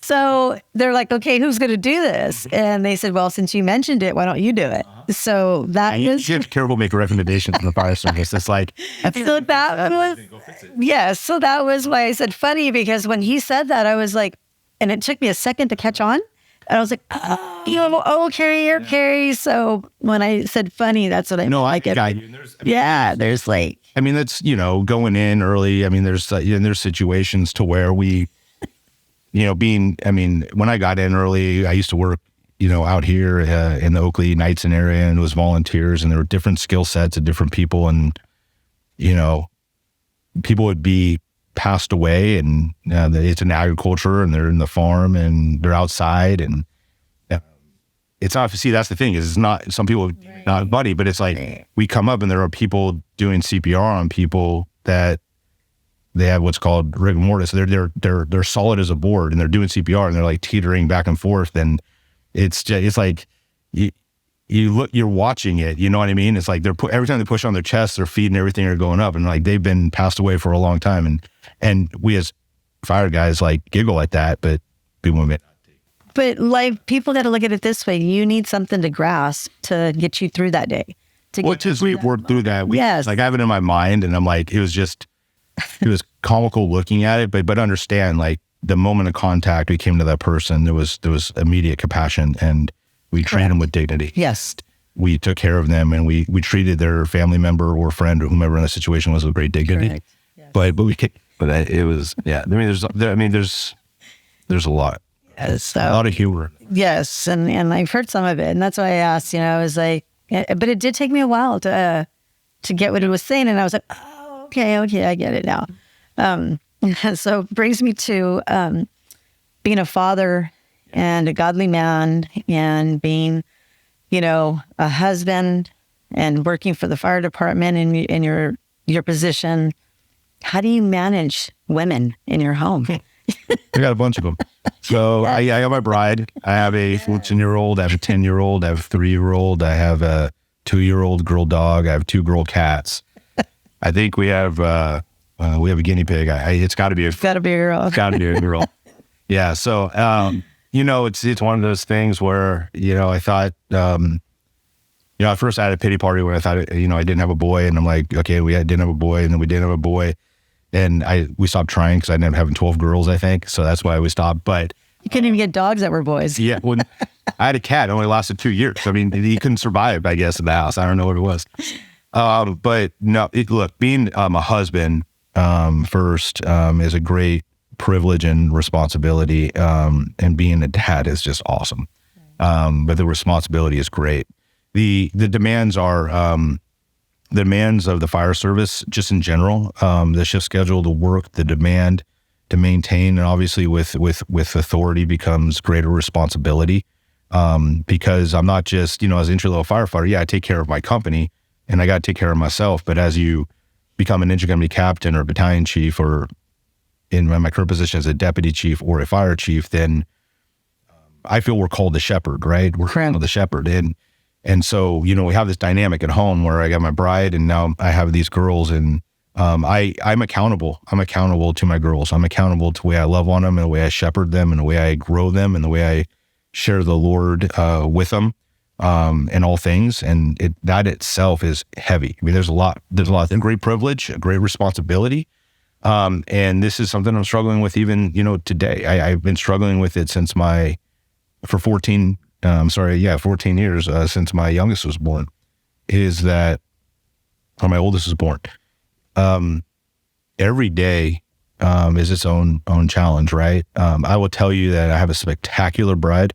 So they're like, okay, who's going to do this? And they said, well, since you mentioned it, why don't you do it? So that And you was... should be careful, make recommendations from the fire service. It's like, So that was... Yeah, so that was why I said funny, because when he said that, I was like, and it took me a second to catch on. And I was like, oh, Carrie. So when I said funny, that's what I meant. no, I like it. got you. There's like... I mean, that's, going in early. I mean, there's situations to where we, when I got in early, I used to work, out here in the Oakley, Knightson area, and it was volunteers, and there were different skill sets of different people. And, people would be passed away, and it's in agriculture, and they're in the farm, and they're outside, and it's not, see, that's the thing, is it's not, some people not buddy, but it's like we come up and there are people doing CPR on people that they have what's called rigor mortis. They're solid as a board, and they're doing CPR, and they're like teetering back and forth, and it's like you're watching it, you know what I mean? It's like every time they push on their chest, their feet and everything are going up, and like they've been passed away for a long time, and we as fire guys like giggle at that, but people may not. But like, people got to look at it this way. You need something to grasp to get you through that day. We've worked through that. Yes. Like I have it in my mind, and I'm like, it was comical looking at it, but understand, like the moment of contact we came to that person, there was immediate compassion, and we treated them with dignity. Yes. We took care of them, and we treated their family member or friend or whomever in the situation was with great dignity. Correct. Yes. But it was, yeah. I mean, there's a lot. Yes, A lot of humor. Yes, and I've heard some of it, and that's why I asked. I was like, but it did take me a while to get what it was saying, and I was like, oh, okay, I get it now. So it brings me to being a father and a godly man, and being, a husband, and working for the fire department in your position. How do you manage women in your home? I got a bunch of them. So I have my bride. I have a 14-year-old. I have a 10-year-old. I have a 3-year-old. I have a 2-year-old girl dog. I have 2 girl cats. I think we have a guinea pig. It's got to be a girl. It's got to be a girl. Yeah. So it's one of those things where I thought at first I had a pity party where I thought I didn't have a boy, and I'm like, okay, we didn't have a boy, and then we didn't have a boy. And we stopped trying because I ended up having 12 girls, I think. So that's why we stopped. But You couldn't even get dogs that were boys. yeah, when I had a cat, it only lasted 2 years. I mean, he couldn't survive, I guess, in the house. I don't know what it was. But no, look, being a husband first is a great privilege and responsibility. And being a dad is just awesome. But the responsibility is great. The demands are... the demands of the fire service, just in general, the shift schedule, the work, the demand to maintain, and obviously with authority becomes greater responsibility. Because I'm not just, as an entry-level firefighter, yeah, I take care of my company and I got to take care of myself. But as you become an engine company captain or battalion chief, or in my current position as a deputy chief or a fire chief, then I feel we're called the shepherd, right? We're called the shepherd. And so, we have this dynamic at home where I got my bride, and now I have these girls, and I'm accountable. I'm accountable to my girls. I'm accountable to the way I love on them, and the way I shepherd them, and the way I grow them, and the way I share the Lord with them in all things. And that itself is heavy. I mean, there's a lot of great privilege, a great responsibility. And this is something I'm struggling with even, today. I've been struggling with it since 14 years since my youngest was born, or my oldest was born. Every day is its own challenge, right? I will tell you that I have a spectacular bride.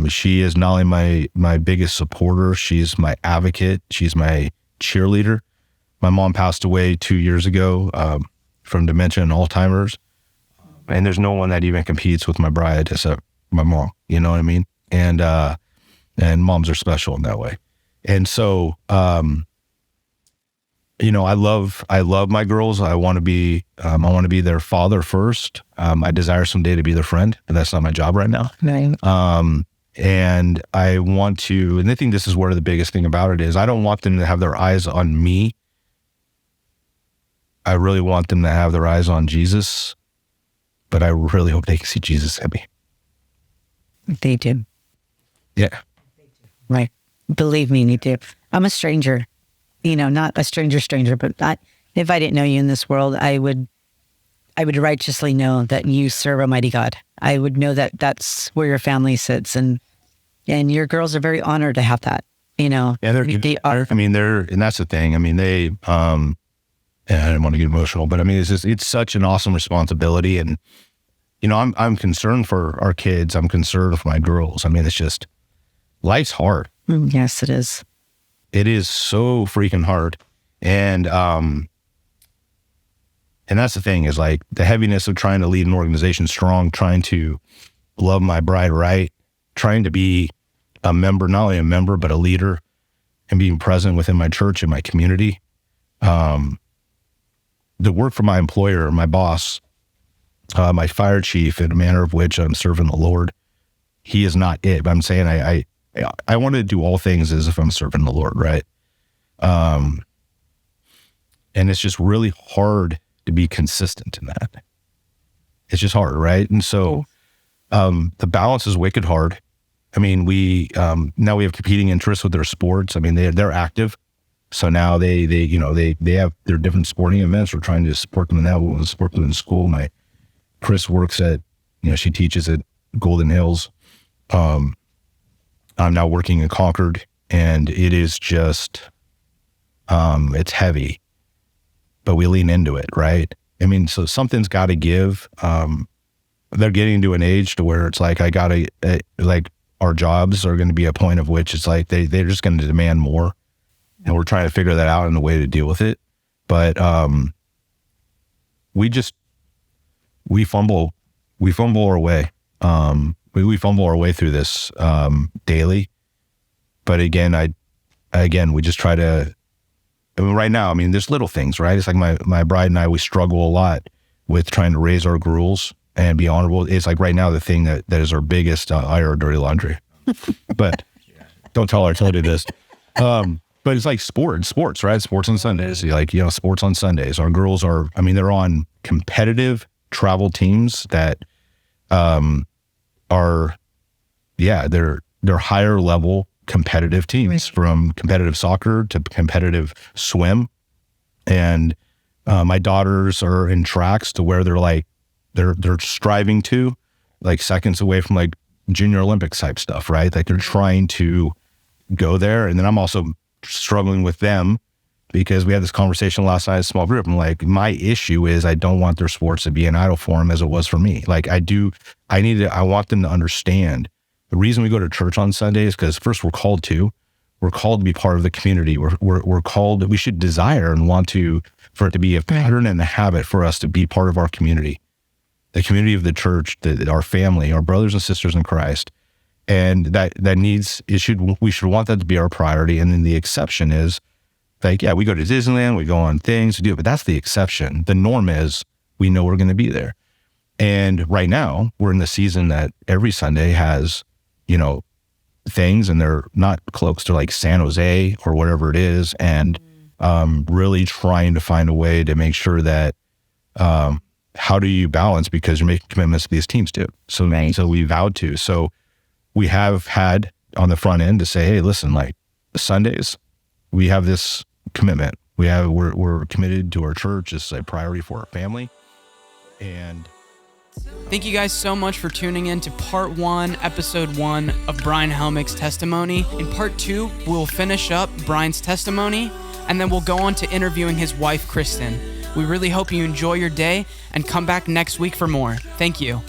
She is not only my biggest supporter, she's my advocate, she's my cheerleader. My mom passed away 2 years ago from dementia and Alzheimer's, and there's no one that even competes with my bride except my mom. You know what I mean? And moms are special in that way. And so, you know, I love my girls. I want to be their father first. I desire someday to be their friend, and that's not my job right now. Right. And I want to, and I think this is where the biggest thing about it is, I don't want them to have their eyes on me. I really want them to have their eyes on Jesus, but I really hope they can see Jesus in me. They do. Yeah. Right. Believe me, they do. I'm a stranger, you know, not a stranger, but if I didn't know you in this world, I would righteously know that you serve Almighty God. I would know that that's where your family sits, and your girls are very honored to have that, you know. Yeah, they are. I mean, and that's the thing. I mean, they, and I didn't want to get emotional, but I mean, it's such an awesome responsibility. And, you know, I'm concerned for our kids. I'm concerned for my girls. I mean, it's just, life's hard. Yes, it is. It is so freaking hard. And that's the thing, is like the heaviness of trying to lead an organization strong, trying to love my bride right, trying to be a member, not only a member, but a leader, and being present within my church and my community. The work for my employer, my boss, my fire chief, in a manner of which I'm serving the Lord, he is not it. But I'm saying I want to do all things as if I'm serving the Lord, right? And it's just really hard to be consistent in that. It's just hard, right? And so the balance is wicked hard. I mean, now we have competing interests with their sports. I mean, they're active. So now they have their different sporting events. We're trying to support them in that. We'll support them in school. Chris works at, she teaches at Golden Hills. I'm now working in Concord, and it is just, it's heavy, but we lean into it, right? I mean, so something's got to give. They're getting to an age to where it's like, our jobs are going to be a point of which it's like, they're just going to demand more. And we're trying to figure that out in a way to deal with it. But, we fumble our way. We fumble our way through this, daily. But again, we just try to, right now, I mean, there's little things, right? It's like my bride and I, we struggle a lot with trying to raise our girls and be honorable. It's like right now, the thing that is our biggest, I air dirty laundry, but don't tell her I told you this. But it's like sports, right? Sports on Sundays, sports on Sundays. Our girls are, I mean, they're on competitive travel teams that, they're higher level competitive teams, from competitive soccer to competitive swim. And my daughters are in tracks to where they're striving to, like, seconds away from like junior Olympics type stuff, right? Like, they're trying to go there. And then I'm also struggling with them, because we had this conversation last night in a small group. I'm like, my issue is I don't want their sports to be an idol for them as it was for me. Like, I want them to understand the reason we go to church on Sunday is because first we're called to be part of the community. We're called, we should desire and want for it to be a pattern and a habit for us to be part of our community, the community of the church, our family, our brothers and sisters in Christ. And we should want that to be our priority. And then the exception is, like, we go to Disneyland, we go on things to do it, but that's the exception. The norm is we know we're going to be there. And right now we're in the season that every Sunday has, things, and they're not close to like San Jose or whatever it is. And really trying to find a way to make sure that, how do you balance, because you're making commitments to these teams too. So we vowed to. So we have had on the front end to say, hey, listen, like Sundays, we have this commitment. We're committed to our church. This is a priority for our family. And thank you guys so much for tuning in to part 1, episode 1 of Brian Helmick's testimony. In part 2, we'll finish up Brian's testimony, and then we'll go on to interviewing his wife, Kristen. We really hope you enjoy your day and come back next week for more. Thank you.